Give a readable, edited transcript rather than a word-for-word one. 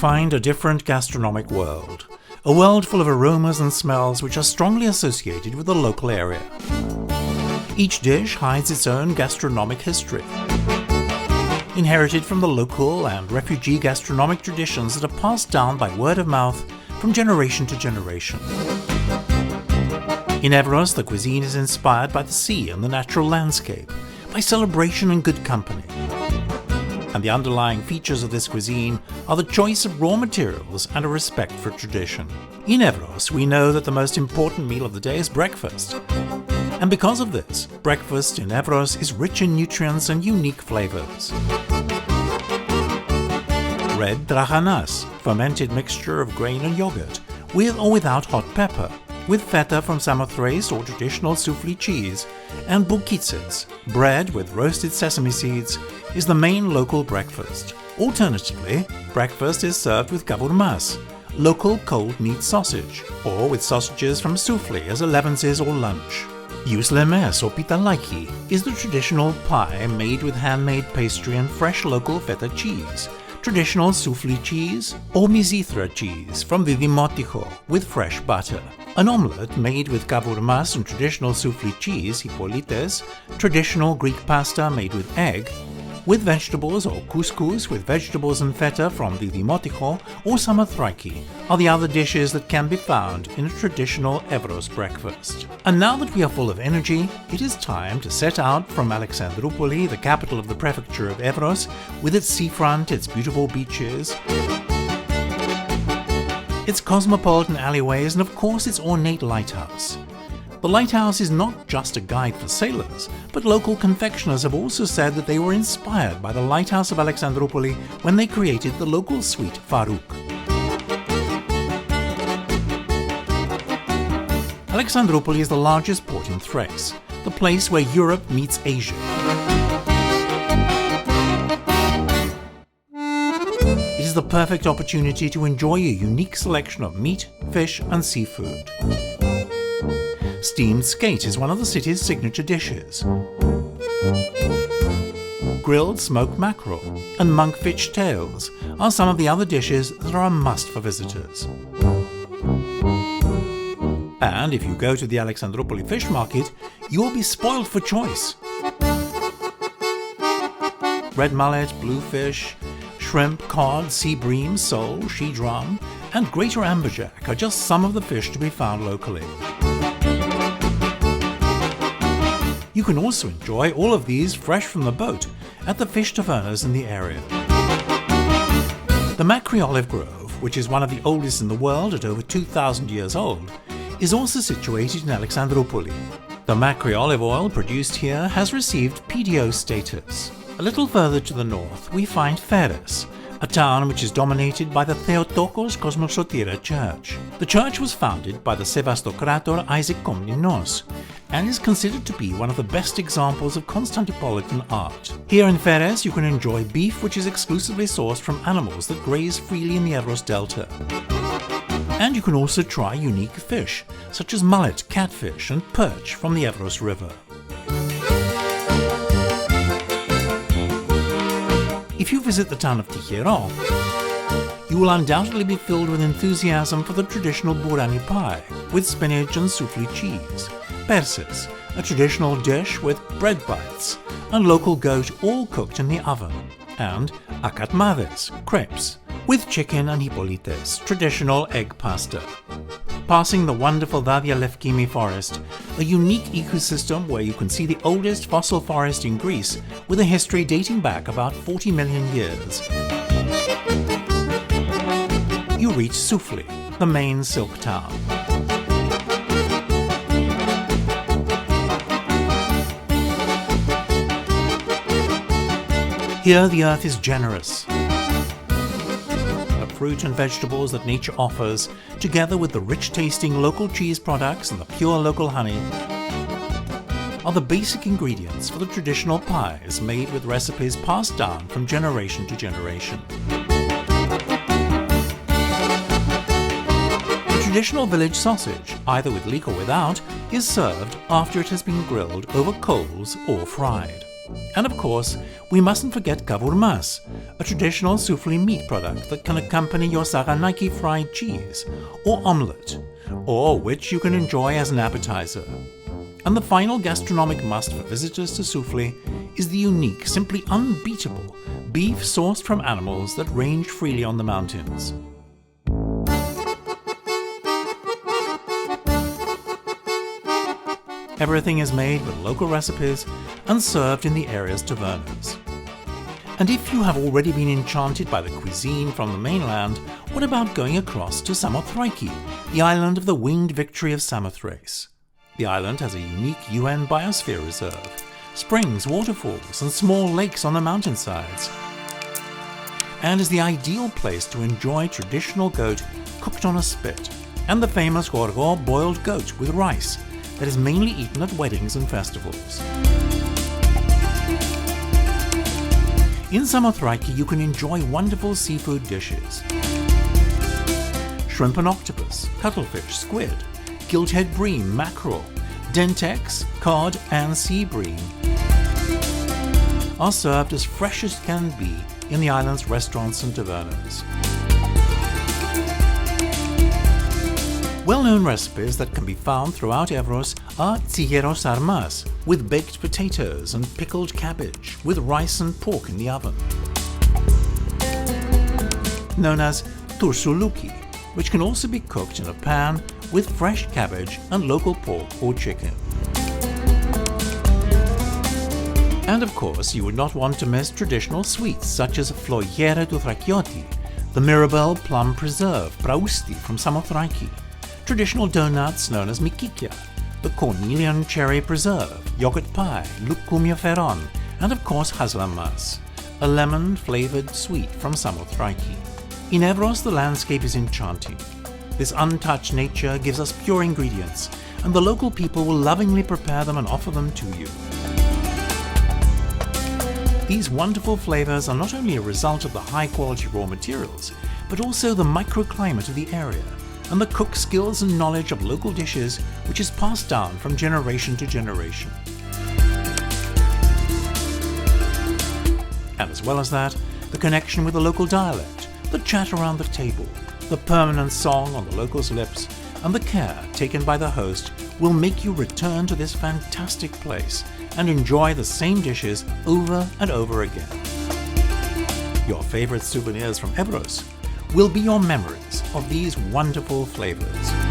find a different gastronomic world. A world full of aromas and smells which are strongly associated with the local area. Each dish hides its own gastronomic history, inherited from the local and refugee gastronomic traditions that are passed down by word of mouth from generation to generation. In Evros, the cuisine is inspired by the sea and the natural landscape, by celebration and good company. And the underlying features of this cuisine are the choice of raw materials and a respect for tradition. In Evros, we know that the most important meal of the day is breakfast. And because of this, breakfast in Evros is rich in nutrients and unique flavors. Red drahanas, fermented mixture of grain and yogurt, with or without hot pepper, with feta from Samothrace or traditional soufflé cheese, and boukitzes, bread with roasted sesame seeds, is the main local breakfast. Alternatively, breakfast is served with kavurmas, local cold meat sausage, or with sausages from soufflé as a levansis or lunch. Yuslemes or pitalaiki is the traditional pie made with handmade pastry and fresh local feta cheese, traditional soufflé cheese, or mizithra cheese from the Dimotiko with fresh butter. An omelette made with kavurmas and traditional soufflé cheese, hipolites, traditional Greek pasta made with egg, with vegetables or couscous with vegetables and feta from the Dimotiko or Samothraiki are the other dishes that can be found in a traditional Evros breakfast. And now that we are full of energy, it is time to set out from Alexandroupoli, the capital of the prefecture of Evros, with its seafront, its beautiful beaches, its cosmopolitan alleyways, and of course its ornate lighthouse. The lighthouse is not just a guide for sailors, but local confectioners have also said that they were inspired by the lighthouse of Alexandroupoli when they created the local sweet Farouk. Alexandroupoli is the largest port in Thrace, the place where Europe meets Asia. It is the perfect opportunity to enjoy a unique selection of meat, fish, and seafood. Steamed skate is one of the city's signature dishes. Grilled smoked mackerel and monkfish tails are some of the other dishes that are a must for visitors. And if you go to the Alexandroupoli fish market, you will be spoiled for choice. Red mullet, bluefish, shrimp, cod, sea bream, sole, she-drum, and greater amberjack are just some of the fish to be found locally. You can also enjoy all of these fresh from the boat at the fish tavernas in the area. The Macri olive grove, which is one of the oldest in the world at over 2,000 years old, is also situated in Alexandroupoli. The Macri olive oil produced here has received PDO status. A little further to the north, we find Feres, a town which is dominated by the Theotokos Kosmosotira Church. The church was founded by the Sevastokrator Isaac Komnenos and is considered to be one of the best examples of Constantinopolitan art. Here in Feres you can enjoy beef which is exclusively sourced from animals that graze freely in the Evros Delta. And you can also try unique fish, such as mullet, catfish and perch from the Evros River. If you visit the town of Tihero, you will undoubtedly be filled with enthusiasm for the traditional burani pie with spinach and soufflé cheese, perses, a traditional dish with bread bites, and local goat all cooked in the oven, and akatmades, crepes, with chicken and hipolites, traditional egg pasta. Passing the wonderful Dadia Lefkimi forest, a unique ecosystem where you can see the oldest fossil forest in Greece with a history dating back about 40 million years. You reach Soufli, the main silk town. Here the earth is generous. Fruit and vegetables that nature offers, together with the rich-tasting local cheese products and the pure local honey, are the basic ingredients for the traditional pies made with recipes passed down from generation to generation. The traditional village sausage, either with leek or without, is served after it has been grilled over coals or fried. And of course, we mustn't forget kavurmas, a traditional souffle meat product that can accompany your Saranaiki fried cheese, or omelette, or which you can enjoy as an appetizer. And the final gastronomic must for visitors to Soufli is the unique, simply unbeatable beef sourced from animals that range freely on the mountains. Everything is made with local recipes and served in the area's tavernas. And if you have already been enchanted by the cuisine from the mainland, what about going across to Samothraiki, the island of the winged victory of Samothrace? The island has a unique UN biosphere reserve, springs, waterfalls, and small lakes on the mountainsides, and is the ideal place to enjoy traditional goat cooked on a spit, and the famous gorgo boiled goat with rice that is mainly eaten at weddings and festivals. In Samothraiki, you can enjoy wonderful seafood dishes. Shrimp and octopus, cuttlefish, squid, gilthead bream, mackerel, dentex, cod, and sea bream are served as fresh as can be in the island's restaurants and tavernas. Well-known recipes that can be found throughout Evros are tsihero sarmas, with baked potatoes and pickled cabbage, with rice and pork in the oven. Known as tursuluki, which can also be cooked in a pan with fresh cabbage and local pork or chicken. And of course, you would not want to miss traditional sweets such as floiere du Thrakioti, the Mirabelle plum preserve, brausti from Samothraiki, traditional donuts known as mikikia, the cornelian cherry preserve, yogurt pie, lucumia ferron, and of course haslamas, a lemon-flavored sweet from Samothraiki. In Evros, the landscape is enchanting. This untouched nature gives us pure ingredients, and the local people will lovingly prepare them and offer them to you. These wonderful flavors are not only a result of the high-quality raw materials, but also the microclimate of the area, and the cook skills and knowledge of local dishes which is passed down from generation to generation. And as well as that, the connection with the local dialect, the chat around the table, the permanent song on the locals' lips, and the care taken by the host will make you return to this fantastic place and enjoy the same dishes over and over again. Your favorite souvenirs from Evros will be your memories of these wonderful flavors.